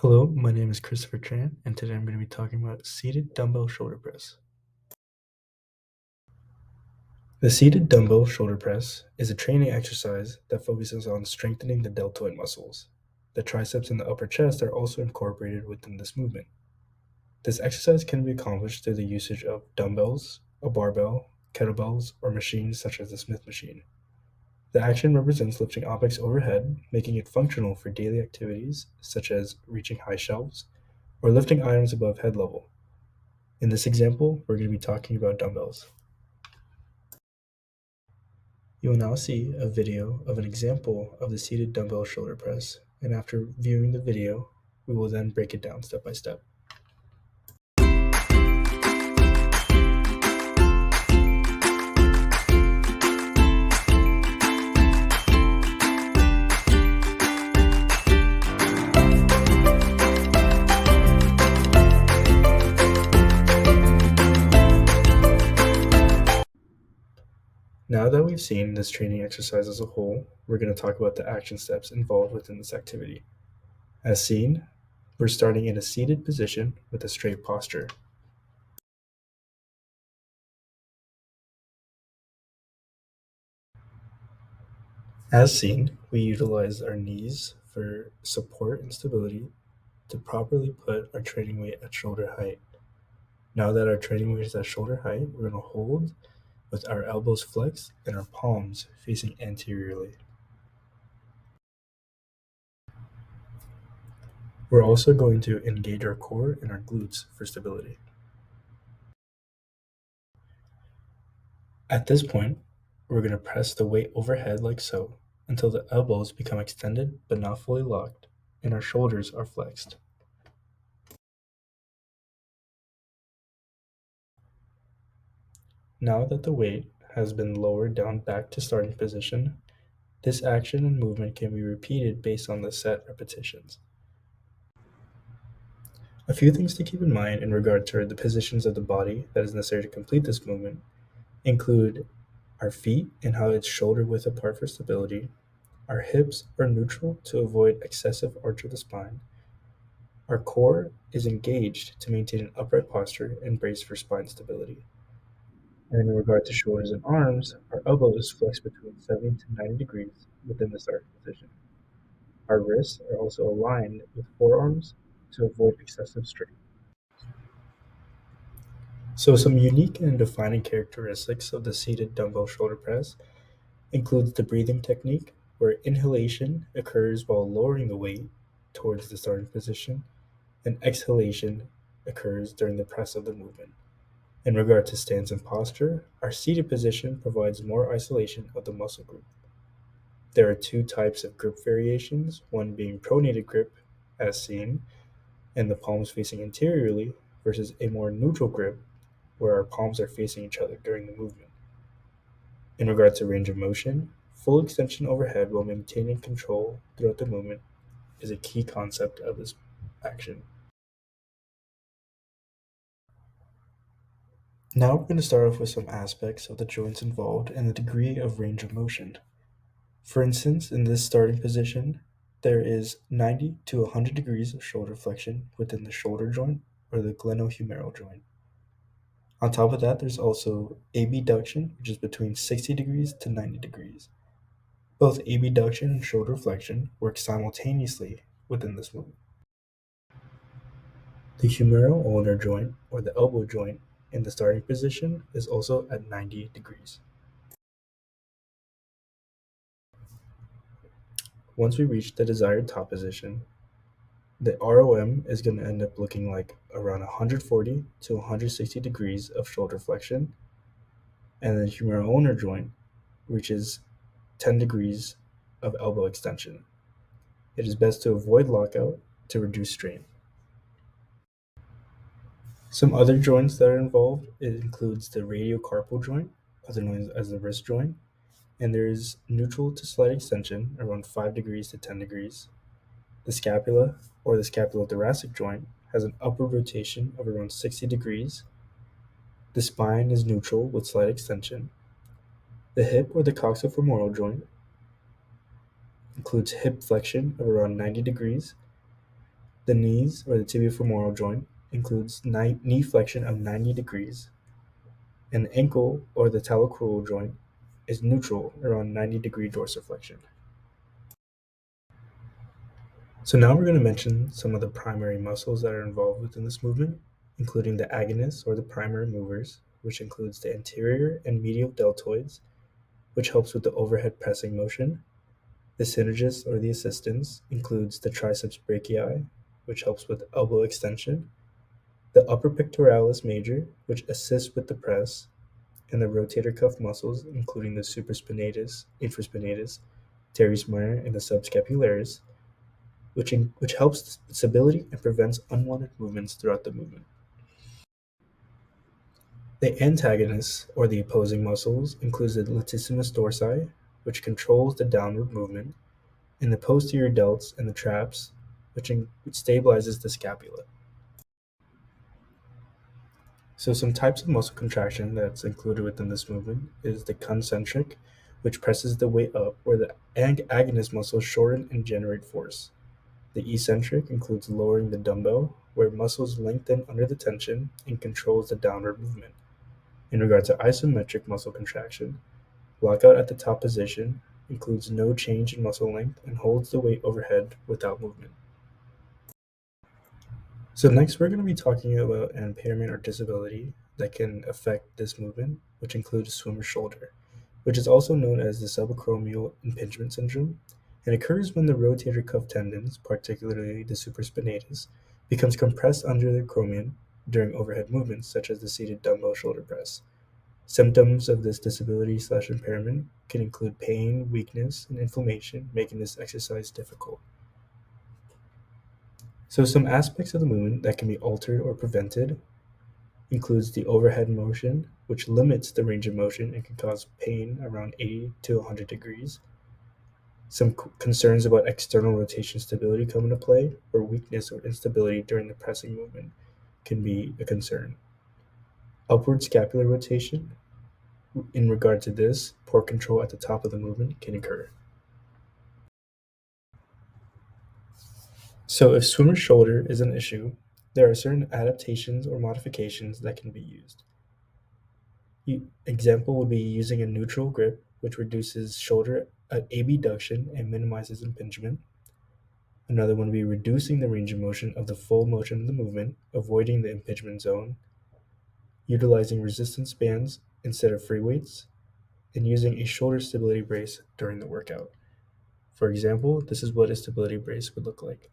Hello, my name is Christopher Tran, and today I'm going to be talking about seated dumbbell shoulder press. The seated dumbbell shoulder press is a training exercise that focuses on strengthening the deltoid muscles. The triceps and the upper chest are also incorporated within this movement. This exercise can be accomplished through the usage of dumbbells, a barbell, kettlebells, or machines such as the Smith machine. The action represents lifting objects overhead, making it functional for daily activities such as reaching high shelves or lifting items above head level. In this example, we're going to be talking about dumbbells. You will now see a video of an example of the seated dumbbell shoulder press, and after viewing the video, we will then break it down step by step. Now that we've seen this training exercise as a whole, we're going to talk about the action steps involved within this activity. As seen, we're starting in a seated position with a straight posture. As seen, we utilize our knees for support and stability to properly put our training weight at shoulder height. Now that our training weight is at shoulder height, we're going to hold with our elbows flexed and our palms facing anteriorly. We're also going to engage our core and our glutes for stability. At this point, we're going to press the weight overhead like so until the elbows become extended but not fully locked and our shoulders are flexed. Now that the weight has been lowered down back to starting position, this action and movement can be repeated based on the set repetitions. A few things to keep in mind in regard to the positions of the body that is necessary to complete this movement include our feet and how it's shoulder width apart for stability. Our hips are neutral to avoid excessive arch of the spine. Our core is engaged to maintain an upright posture and brace for spine stability. And in regard to shoulders and arms, our elbow is flexed between 70 to 90 degrees within the starting position. Our wrists are also aligned with forearms to avoid excessive strain. So some unique and defining characteristics of the seated dumbbell shoulder press includes the breathing technique, where inhalation occurs while lowering the weight towards the starting position, and exhalation occurs during the press of the movement. In regard to stance and posture, our seated position provides more isolation of the muscle group. There are two types of grip variations, one being pronated grip, as seen, and the palms facing anteriorly, versus a more neutral grip, where our palms are facing each other during the movement. In regard to range of motion, full extension overhead while maintaining control throughout the movement is a key concept of this action. Now we're going to start off with some aspects of the joints involved and the degree of range of motion. For instance, in this starting position, there is 90 to 100 degrees of shoulder flexion within the shoulder joint or the glenohumeral joint. On top of that, there's also abduction, which is between 60 degrees to 90 degrees. Both abduction and shoulder flexion work simultaneously within this movement. The humeral ulnar joint, or the elbow joint, in the starting position is also at 90 degrees. Once we reach the desired top position, the ROM is going to end up looking like around 140 to 160 degrees of shoulder flexion, and the humeral ulnar joint reaches 10 degrees of elbow extension. It is best to avoid lockout to reduce strain. Some other joints that are involved, it includes the radiocarpal joint, otherwise known as the wrist joint, and there is neutral to slight extension around 5 degrees to 10 degrees. The scapula, or the scapulothoracic joint, has an upward rotation of around 60 degrees. The spine is neutral with slight extension. The hip, or the coxofemoral joint, includes hip flexion of around 90 degrees. The knees or the tibiofemoral joint includes knee flexion of 90 degrees, and the ankle or the talocrural joint is neutral around 90-degree dorsiflexion. So now we're going to mention some of the primary muscles that are involved within this movement, including the agonists or the primary movers, which includes the anterior and medial deltoids, which helps with the overhead pressing motion. The synergist or the assistants includes the triceps brachii, which helps with elbow extension, the upper pectoralis major, which assists with the press, and the rotator cuff muscles, including the supraspinatus, infraspinatus, teres minor, and the subscapularis, which helps stability and prevents unwanted movements throughout the movement. The antagonists, or the opposing muscles, includes the latissimus dorsi, which controls the downward movement, and the posterior delts and the traps, which stabilizes the scapula. So some types of muscle contraction that's included within this movement is the concentric, which presses the weight up, where the agonist muscles shorten and generate force. The eccentric includes lowering the dumbbell, where muscles lengthen under the tension and controls the downward movement. In regard to isometric muscle contraction, lockout at the top position includes no change in muscle length and holds the weight overhead without movement. So next we're going to be talking about an impairment or disability that can affect this movement, which includes swimmer's shoulder, which is also known as the subacromial impingement syndrome, and occurs when the rotator cuff tendons, particularly the supraspinatus, becomes compressed under the acromion during overhead movements such as the seated dumbbell shoulder press. Symptoms of this disability/impairment can include pain, weakness, and inflammation, making this exercise difficult. So some aspects of the movement that can be altered or prevented includes the overhead motion, which limits the range of motion and can cause pain around 80 to 100 degrees. Some concerns about external rotation stability come into play, where weakness or instability during the pressing movement can be a concern. Upward scapular rotation, in regard to this, poor control at the top of the movement can occur. So if swimmer's shoulder is an issue, there are certain adaptations or modifications that can be used. Example would be using a neutral grip, which reduces shoulder abduction and minimizes impingement. Another one would be reducing the range of motion of the full motion of the movement, avoiding the impingement zone, utilizing resistance bands instead of free weights, and using a shoulder stability brace during the workout. For example, this is what a stability brace would look like.